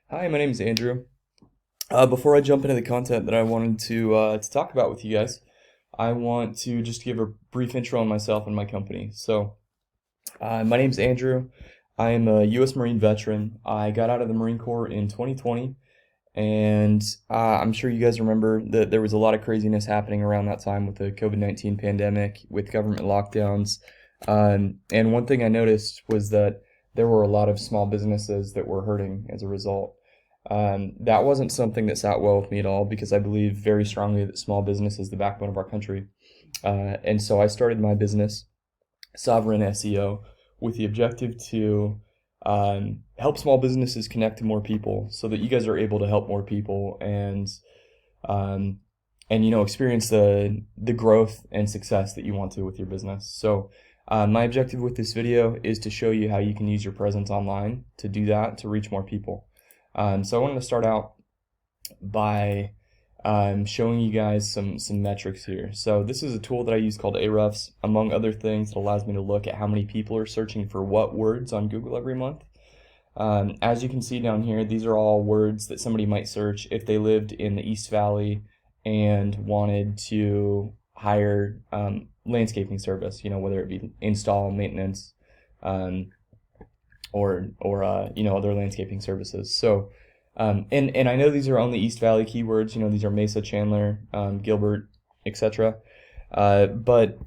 Hi, my name is Andrew. Before I jump into the content that I wanted to talk about with you guys, I want to just give a brief intro on myself and my company. My name is Andrew. I am a U.S. Marine veteran. I got out of the Marine Corps in 2020, and I'm sure you guys remember that there was a lot of craziness happening around that time with the COVID-19 pandemic, with government lockdowns. And one thing I noticed was that there were a lot of small businesses that were hurting as a result. That wasn't something that sat well with me at all because I believe very strongly that small business is the backbone of our country. And so I started my business, Sovereign SEO, with the objective to help small businesses connect to more people so that you guys are able to help more people um, and experience the growth and success that you want to with your business. My objective with this video is to show you how you can use your presence online to do that, to reach more people. So I wanted to start out by showing you guys some metrics here. So this is a tool that I use called Ahrefs. Among other things, it allows me to look at how many people are searching for what words on Google every month. As you can see down here, these are all words that somebody might search if they lived in the East Valley and wanted to hire landscaping service, whether it be install, maintenance, or other landscaping services. And I know these are only East Valley keywords. These are Mesa, Chandler, Gilbert, etc. But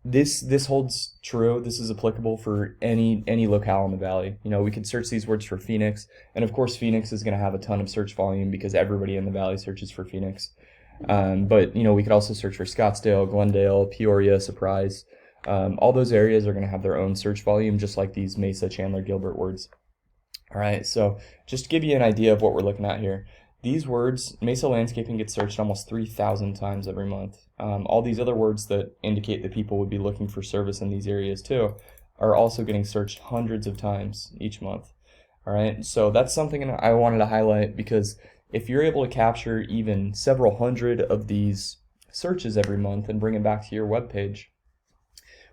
this holds true. This is applicable for any locale in the valley. We could search these words for Phoenix, and of course Phoenix is going to have a ton of search volume because everybody in the valley searches for Phoenix. But we could also search for Scottsdale, Glendale, Peoria, Surprise. All those areas are going to have their own search volume, just like these Mesa, Chandler, Gilbert words. All right, so just to give you an idea of what we're looking at here, these words, Mesa Landscaping gets searched almost 3,000 times every month. All these other words that indicate that people would be looking for service in these areas too are also getting searched hundreds of times each month. All right, so that's something I wanted to highlight because if you're able to capture even several hundred of these searches every month and bring it back to your web page,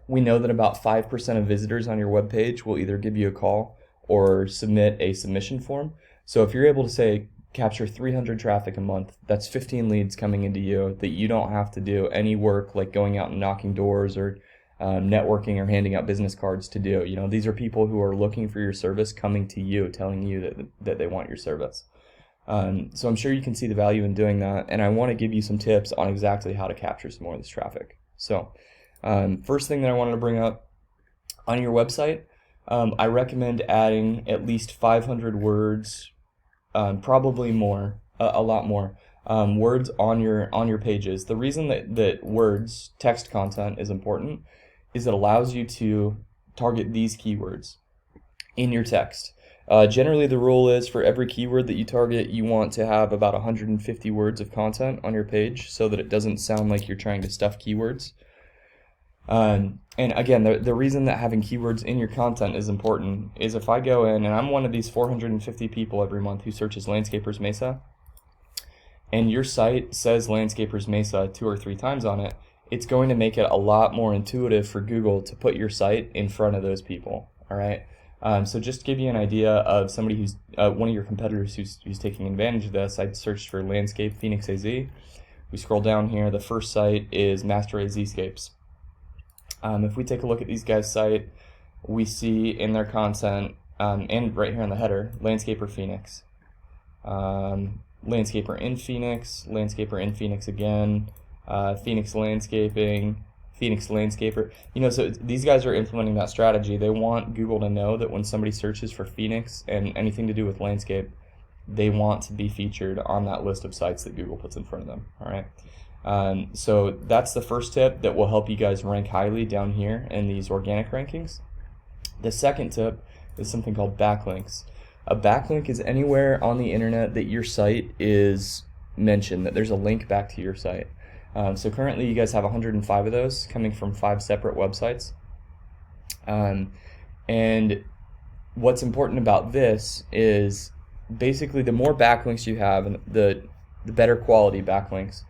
we know that about 5% of visitors on your web page will either give you a call or submit a submission form. So if you're able to say capture 300 traffic a month, that's 15 leads coming into you that you don't have to do any work like going out and knocking doors or networking or handing out business cards to do. These are people who are looking for your service coming to you, telling you that they want your service. So I'm sure you can see the value in doing that, and I want to give you some tips on exactly how to capture some more of this traffic. So first thing that I wanted to bring up, on your website, I recommend adding at least 500 words, probably more, a lot more, words on your pages. The reason that words, text content, is important is it allows you to target these keywords in your text. Generally, the rule is for every keyword that you target, you want to have about 150 words of content on your page so that it doesn't sound like you're trying to stuff keywords. And again, the reason that having keywords in your content is important is if I go in, and I'm one of these 450 people every month who searches Landscapers Mesa, and your site says Landscapers Mesa 2 or 3 times on it, it's going to make it a lot more intuitive for Google to put your site in front of those people, all right? So just to give you an idea of somebody who's one of your competitors who's taking advantage of this, I searched for Landscape Phoenix AZ. We scroll down here, the first site is Master AZscapes. If we take a look at these guys' site, we see in their content, and right here in the header, Landscaper Phoenix, Landscaper in Phoenix again, Phoenix Landscaping, Phoenix Landscaper. So these guys are implementing that strategy. They want Google to know that when somebody searches for Phoenix and anything to do with landscape, they want to be featured on that list of sites that Google puts in front of them, all right? So that's the first tip that will help you guys rank highly down here in these organic rankings. The second tip is something called backlinks. A backlink is anywhere on the internet that your site is mentioned, that there's a link back to your site. So currently you guys have 105 of those coming from 5 separate websites. And what's important about this is basically the more backlinks you have, and the better quality backlinks,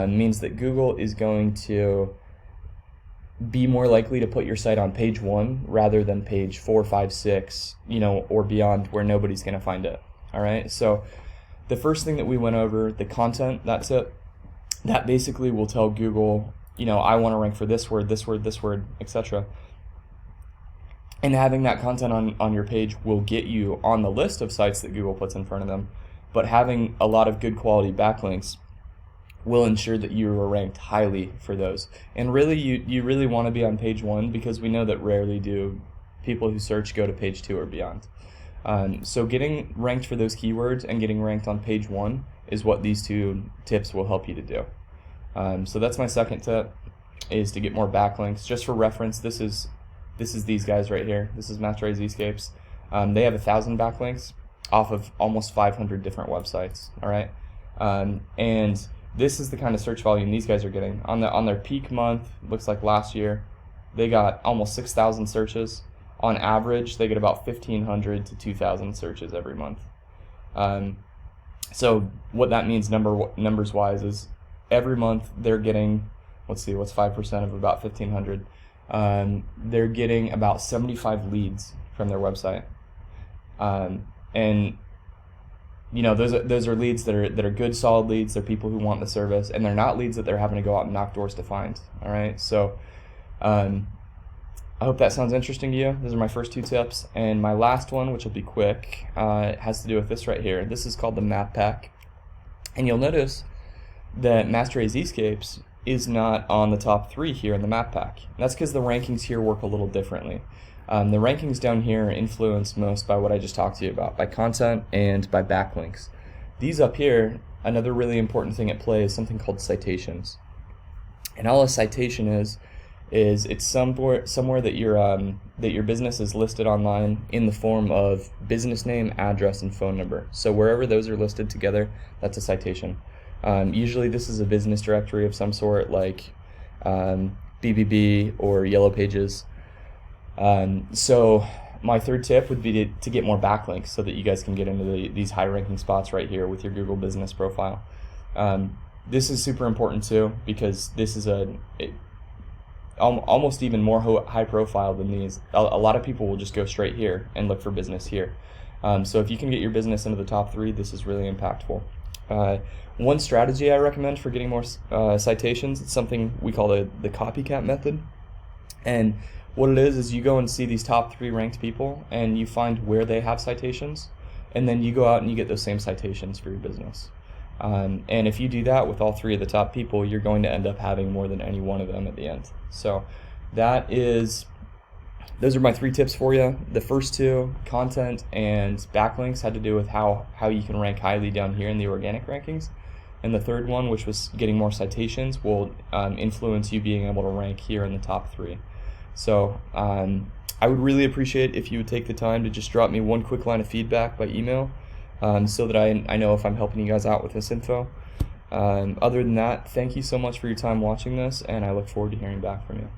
means that Google is going to be more likely to put your site on page 1 rather than page 4, 5, 6, or beyond where nobody's going to find it. All right, so the first thing that we went over, the content, that's it. That basically will tell Google, I want to rank for this word, etc. And having that content on your page will get you on the list of sites that Google puts in front of them. But having a lot of good quality backlinks will ensure that you are ranked highly for those. And really, you really want to be on page 1, because we know that rarely do people who search go to page 2 or beyond. So getting ranked for those keywords and getting ranked on page 1 is what these 2 tips will help you to do. So that's my second tip, is to get more backlinks. Just for reference, this is these guys right here. This is Master Zscapes. They have 1,000 backlinks off of almost 500 different websites. All right, and this is the kind of search volume these guys are getting on their peak month. Looks like last year they got almost 6,000 searches. On average, they get about 1,500 to 2,000 searches every month. So what that means numbers wise is every month they're getting, let's see, what's 5% of about 1,500? They're getting about 75 leads from their website, and those are leads that are good, solid leads. They're people who want the service, and they're not leads that they're having to go out and knock doors to find. All right, so I hope that sounds interesting to you. Those are my first 2 tips, and my last one, which will be quick, has to do with this right here. This is called the Map Pack, and you'll notice that Master Zscapes is not on the top 3 here in the Map Pack. And that's because the rankings here work a little differently. The rankings down here are influenced most by what I just talked to you about, by content and by backlinks. These up here, another really important thing at play is something called citations. And all a citation is it's somewhere that your business is listed online in the form of business name, address, and phone number. So wherever those are listed together, that's a citation. Usually this is a business directory of some sort, like BBB or Yellow Pages. So my third tip would be to get more backlinks so that you guys can get into these high ranking spots right here with your Google business profile. This is super important too, because this is almost even more high profile than these. A lot of people will just go straight here and look for business here. So if you can get your business into the top 3, this is really impactful. One strategy I recommend for getting more citations, it's something we call the copycat method. And what it is you go and see these top 3 ranked people, and you find where they have citations, and then you go out and you get those same citations for your business. And if you do that with all 3 of the top people, you're going to end up having more than any one of them at the end. So those are my 3 tips for you. The first 2, content and backlinks, had to do with how you can rank highly down here in the organic rankings. And the third one, which was getting more citations, will influence you being able to rank here in the top 3. So I would really appreciate if you would take the time to just drop me one quick line of feedback by email, so that I know if I'm helping you guys out with this info. Other than that, thank you so much for your time watching this, and I look forward to hearing back from you.